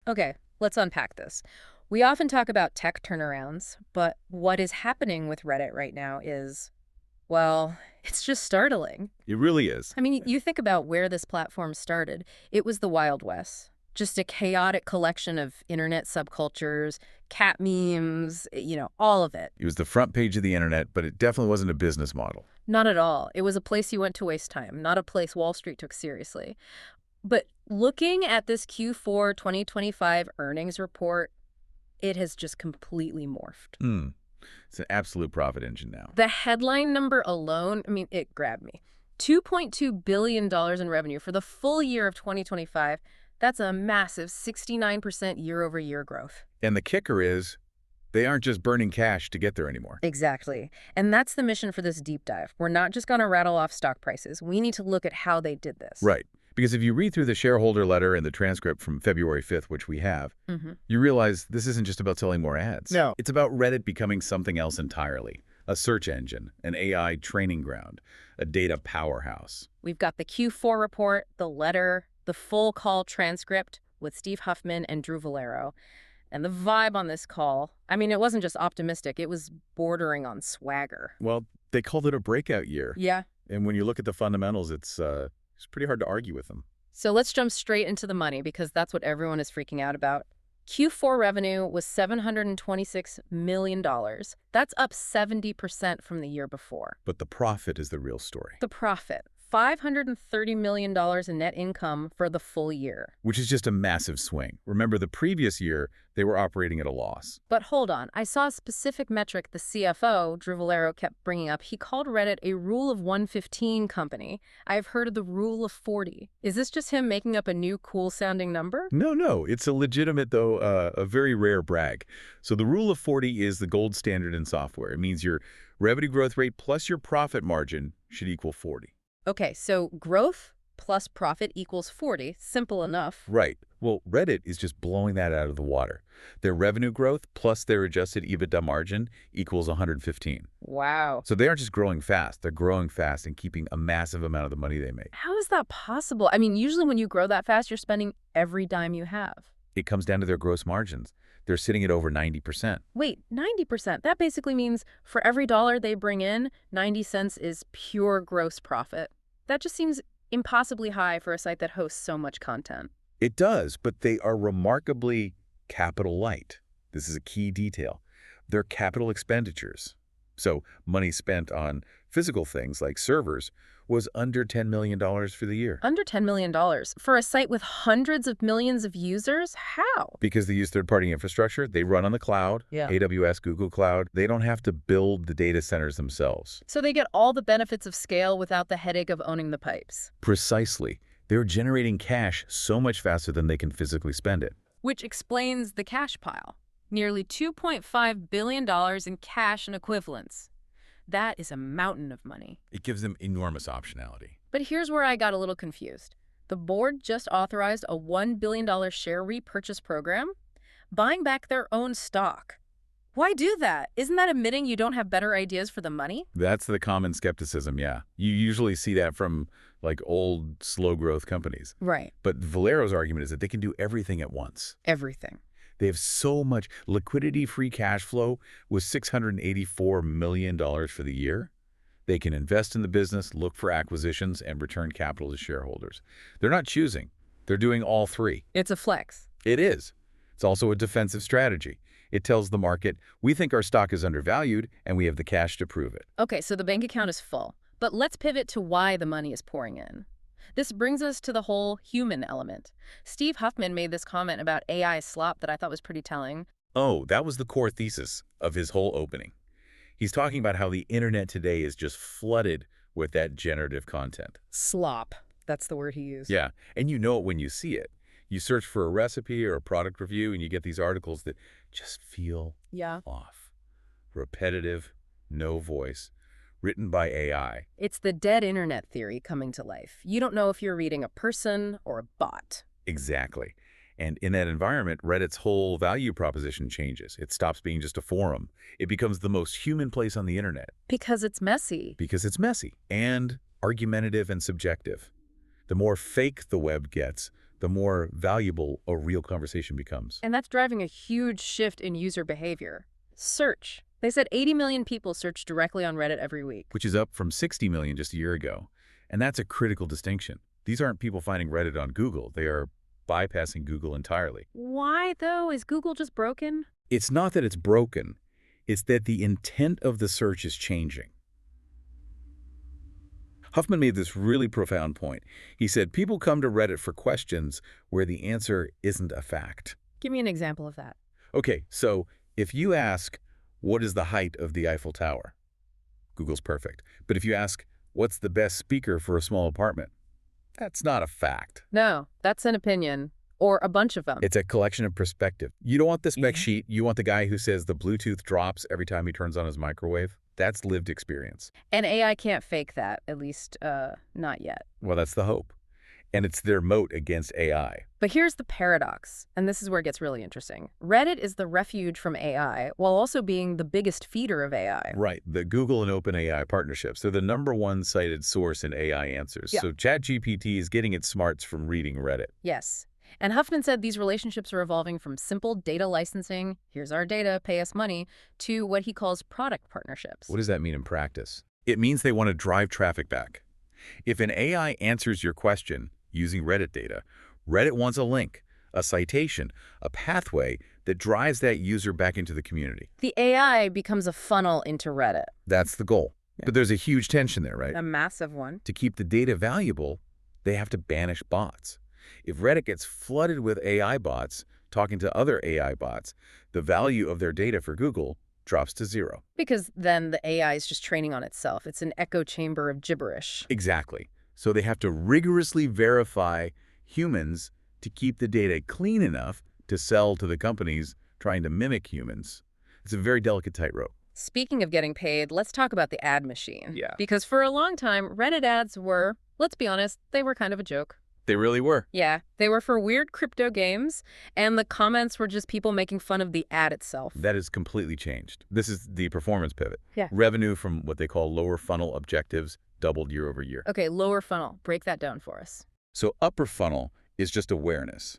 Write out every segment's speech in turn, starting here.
Okay, let's unpack this. We often talk about tech turnarounds, but what is happening with Reddit right now is, well, it's just startling. It really is. I mean, you think about where this platform started. It was the Wild West, just a chaotic collection of internet subcultures, cat memes, all of it. It was the front page of the internet, but it definitely wasn't a business model. Not at all. It was a place you went to waste time, not a place Wall Street took seriously. But looking at this Q4 2025 earnings report, it has just completely morphed. It's an absolute profit engine now. The headline number alone, I mean, it grabbed me. $2.2 billion in revenue for the full year of 2025. That's a massive 69% year-over-year growth. And the kicker is, they aren't just burning cash to get there anymore. Exactly. And that's the mission for this deep dive. We're not just going to rattle off stock prices. We need to look at how they did this. Right. Because if you read through the shareholder letter and the transcript from February 5th, which we have, you realize this isn't just about selling more ads. No. It's about Reddit becoming something else entirely. A search engine, an AI training ground, a data powerhouse. We've got the Q4 report, the letter, the full call transcript with Steve Huffman and Drew Valero. And the vibe on this call, I mean, it wasn't just optimistic. It was bordering on swagger. Well, they called it a breakout year. Yeah. And when you look at the fundamentals, it's pretty hard to argue with them. So let's jump straight into the money because that's what everyone is freaking out about. Q4 revenue was $726 million. That's up 70% from the year before. But the profit is the real story. The profit, $530 million in net income for the full year. Which is just a massive swing. Remember, the previous year, they were operating at a loss. But hold on, I saw a specific metric the CFO, Drew Valero, kept bringing up. He called Reddit a rule of 115 company. I've heard of the rule of 40. Is this just him making up a new cool-sounding number? No. It's a legitimate, though, a very rare brag. So the rule of 40 is the gold standard in software. It means your revenue growth rate plus your profit margin should equal 40. Okay, so growth plus profit equals 40. Simple enough. Right. Well, Reddit is just blowing that out of the water. Their revenue growth plus their adjusted EBITDA margin equals 115. Wow. So they aren't just growing fast. They're growing fast and keeping a massive amount of the money they make. How is that possible? I mean, usually when you grow that fast, you're spending every dime you have. It comes down to their gross margins. They're sitting at over 90%. Wait, 90%? That basically means for every dollar they bring in, 90 cents is pure gross profit. That just seems impossibly high for a site that hosts so much content. It does, but they are remarkably capital light. This is a key detail. They're capital expenditures. So money spent on physical things like servers was under $10 million for the year. Under $10 million? For a site with hundreds of millions of users? How? Because they use third-party infrastructure. They run on the cloud, AWS, Google Cloud. They don't have to build the data centers themselves. So they get all the benefits of scale without the headache of owning the pipes. Precisely. They're generating cash so much faster than they can physically spend it. Which explains the cash pile. Nearly $2.5 billion in cash and equivalents. That is a mountain of money. It gives them enormous optionality. But here's where I got a little confused. The board just authorized a $1 billion share repurchase program, buying back their own stock. Why do that? Isn't that admitting you don't have better ideas for the money? That's the common skepticism, yeah. You usually see that from, like, old, slow-growth companies. Right. But Valero's argument is that they can do everything at once. Everything. They have so much liquidity-free cash flow with $684 million for the year. They can invest in the business, look for acquisitions, and return capital to shareholders. They're not choosing. They're doing all three. It's a flex. It is. It's also a defensive strategy. It tells the market, we think our stock is undervalued, and we have the cash to prove it. Okay, so the bank account is full. But let's pivot to why the money is pouring in. This brings us to the whole human element. Steve Huffman made this comment about AI slop that I thought was pretty telling. Oh, that was the core thesis of his whole opening. He's talking about how the internet today is just flooded with that generative content. Slop. That's the word he used. Yeah, and you know it when you see it. You search for a recipe or a product review, and you get these articles that just feel off. Repetitive, no voice, written by AI. It's the dead internet theory coming to life. You don't know if you're reading a person or a bot. Exactly. And in that environment, Reddit's whole value proposition changes. It stops being just a forum. It becomes the most human place on the internet. Because it's messy. Because it's messy and argumentative and subjective. The more fake the web gets, the more valuable a real conversation becomes. And that's driving a huge shift in user behavior. Search. They said 80 million people search directly on Reddit every week. Which is up from 60 million just a year ago. And that's a critical distinction. These aren't people finding Reddit on Google. They are bypassing Google entirely. Why, though? Is Google just broken? It's not that it's broken. It's that the intent of the search is changing. Huffman made this really profound point. He said, people come to Reddit for questions where the answer isn't a fact. Give me an example of that. Okay, so if you ask, what is the height of the Eiffel Tower? Google's perfect. But if you ask, what's the best speaker for a small apartment? That's not a fact. No, that's an opinion. Or a bunch of them. It's a collection of perspective. You don't want the spec sheet. You want the guy who says the Bluetooth drops every time he turns on his microwave. That's lived experience. And AI can't fake that, at least not yet. Well, that's the hope. And it's their moat against AI. But here's the paradox, and this is where it gets really interesting. Reddit is the refuge from AI, while also being the biggest feeder of AI. Right. The Google and OpenAI partnerships. They're the #1 cited source in AI answers. Yeah. So ChatGPT is getting its smarts from reading Reddit. Yes. And Huffman said these relationships are evolving from simple data licensing, here's our data, pay us money, to what he calls product partnerships. What does that mean in practice? It means they want to drive traffic back. If an AI answers your question using Reddit data, Reddit wants a link, a citation, a pathway that drives that user back into the community. The AI becomes a funnel into Reddit. That's the goal. Yeah. But there's a huge tension there, right? A massive one. To keep the data valuable, they have to banish bots. If Reddit gets flooded with AI bots talking to other AI bots, the value of their data for Google drops to zero. Because then the AI is just training on itself. It's an echo chamber of gibberish. Exactly. So they have to rigorously verify humans to keep the data clean enough to sell to the companies trying to mimic humans. It's a very delicate tightrope. Speaking of getting paid, let's talk about the ad machine. Yeah. Because for a long time, Reddit ads were, let's be honest, they were kind of a joke. They really were. Yeah, they were for weird crypto games, and the comments were just people making fun of the ad itself. That has completely changed. This is the performance pivot. Yeah. Revenue from what they call lower funnel objectives doubled year over year. Okay, lower funnel. Break that down for us. So upper funnel is just awareness.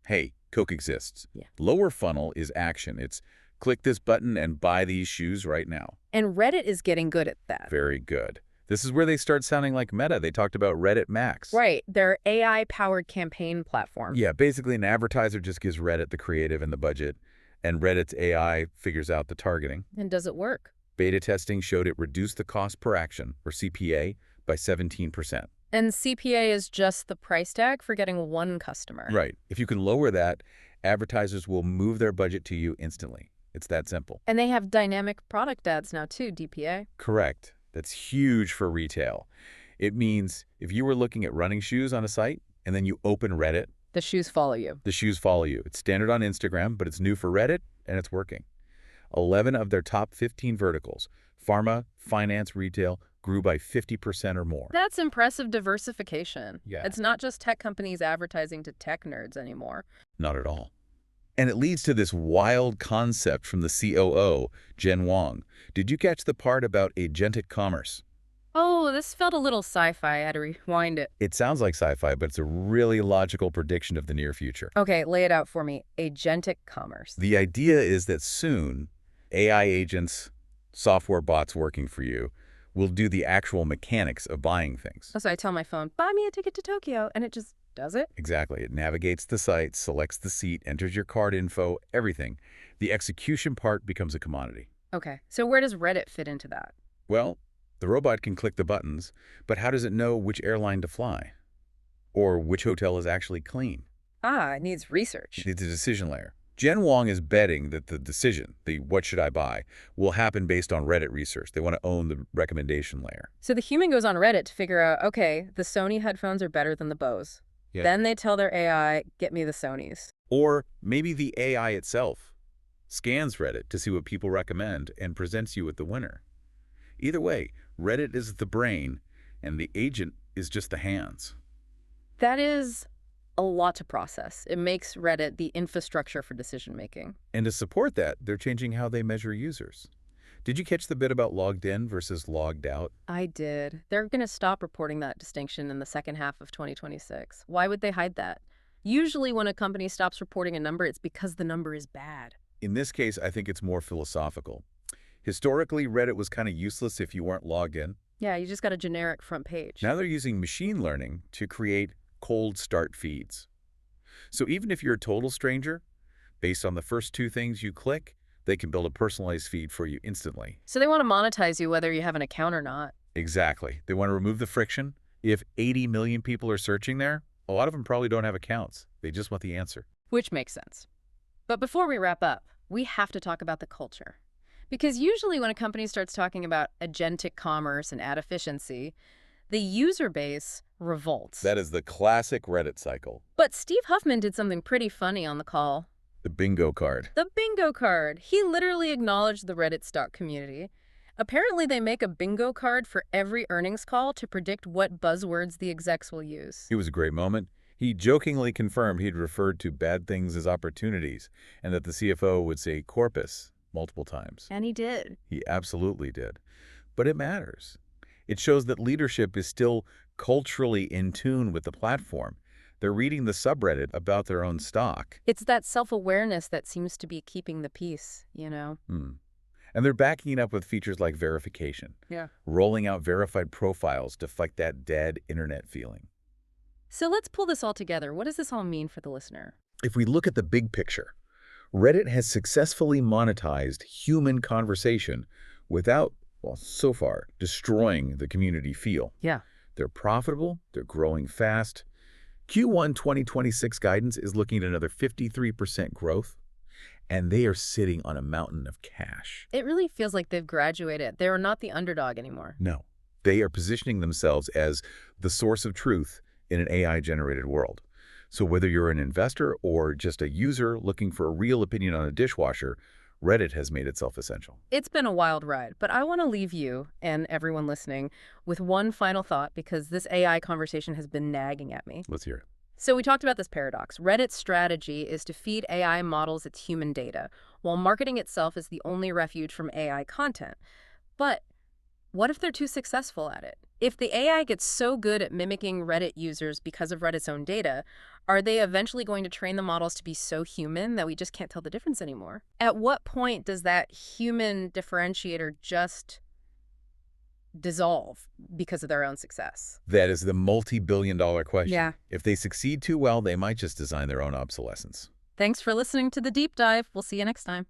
Hey, Coke exists. Yeah. Lower funnel is action. It's click this button and buy these shoes right now. And Reddit is getting good at that. Very good. This is where they start sounding like Meta. They talked about Reddit Max. Right, their AI-powered campaign platform. Yeah, basically an advertiser just gives Reddit the creative and the budget, and Reddit's AI figures out the targeting. And does it work? Beta testing showed it reduced the cost per action, or CPA, by 17%. And CPA is just the price tag for getting one customer. Right. If you can lower that, advertisers will move their budget to you instantly. It's that simple. And they have dynamic product ads now too, DPA. Correct. That's huge for retail. It means if you were looking at running shoes on a site and then you open Reddit, the shoes follow you. The shoes follow you. It's standard on Instagram, but it's new for Reddit and it's working. 11 of their top 15 verticals, pharma, finance, retail, grew by 50% or more. That's impressive diversification. Yeah. It's not just tech companies advertising to tech nerds anymore. Not at all. And it leads to this wild concept from the COO, Jen Wong. Did you catch the part about agentic commerce? Oh, this felt a little sci-fi. I had to rewind it. It sounds like sci-fi, but it's a really logical prediction of the near future. Okay, lay it out for me. Agentic commerce. The idea is that soon, AI agents, software bots working for you, will do the actual mechanics of buying things. So I tell my phone, buy me a ticket to Tokyo, and it just does it? Exactly. It navigates the site, selects the seat, enters your card info, everything. The execution part becomes a commodity. Okay, so where does Reddit fit into that? Well, the robot can click the buttons, but how does it know which airline to fly? Or which hotel is actually clean? Ah, it needs research. It needs a decision layer. Jen Wong is betting that the decision, the what should I buy, will happen based on Reddit research. They want to own the recommendation layer. So the human goes on Reddit to figure out, okay, the Sony headphones are better than the Bose. Yeah. Then they tell their AI, get me the Sonys. Or maybe the AI itself scans Reddit to see what people recommend and presents you with the winner. Either way, Reddit is the brain and the agent is just the hands. That is a lot to process. It makes Reddit the infrastructure for decision-making. And to support that, they're changing how they measure users. Did you catch the bit about logged in versus logged out? I did. They're going to stop reporting that distinction in the second half of 2026. Why would they hide that? Usually when a company stops reporting a number, it's because the number is bad. In this case, I think it's more philosophical. Historically, Reddit was kind of useless if you weren't logged in. Yeah, you just got a generic front page. Now they're using machine learning to create cold start feeds. So even if you're a total stranger, based on the first two things you click, they can build a personalized feed for you instantly. So they want to monetize you whether you have an account or not. Exactly. They want to remove the friction. If 80 million people are searching there, a lot of them probably don't have accounts. They just want the answer. Which makes sense. But before we wrap up, we have to talk about the culture. Because usually when a company starts talking about agentic commerce and ad efficiency, the user base revolts. That is the classic Reddit cycle. But Steve Huffman did something pretty funny on the call. The bingo card. The bingo card. He literally acknowledged the Reddit stock community. Apparently they make a bingo card for every earnings call to predict what buzzwords the execs will use. It was a great moment. He jokingly confirmed he'd referred to bad things as opportunities and that the CFO would say corpus multiple times. And he did. He absolutely did. But it matters. It shows that leadership is still culturally in tune with the platform. They're reading the subreddit about their own stock. It's that self-awareness that seems to be keeping the peace, you know? And they're backing it up with features like verification. Yeah. Rolling out verified profiles to fight that dead internet feeling. So let's pull this all together. What does this all mean for the listener? If we look at the big picture, Reddit has successfully monetized human conversation without, well, so far, destroying the community feel. Yeah. They're profitable, they're growing fast. Q1 2026 guidance is looking at another 53% growth, and they are sitting on a mountain of cash. It really feels like they've graduated. They're not the underdog anymore. No, they are positioning themselves as the source of truth in an AI-generated world. So whether you're an investor or just a user looking for a real opinion on a dishwasher, Reddit has made itself essential. It's been a wild ride, but I want to leave you and everyone listening with one final thought because this AI conversation has been nagging at me. Let's hear it. So we talked about this paradox. Reddit's strategy is to feed AI models its human data, while marketing itself as the only refuge from AI content. But what if they're too successful at it? If the AI gets so good at mimicking Reddit users because of Reddit's own data, are they eventually going to train the models to be so human that we just can't tell the difference anymore? At what point does that human differentiator just dissolve because of their own success? That is the multi-billion-dollar question. Yeah. If they succeed too well, they might just design their own obsolescence. Thanks for listening to The Deep Dive. We'll see you next time.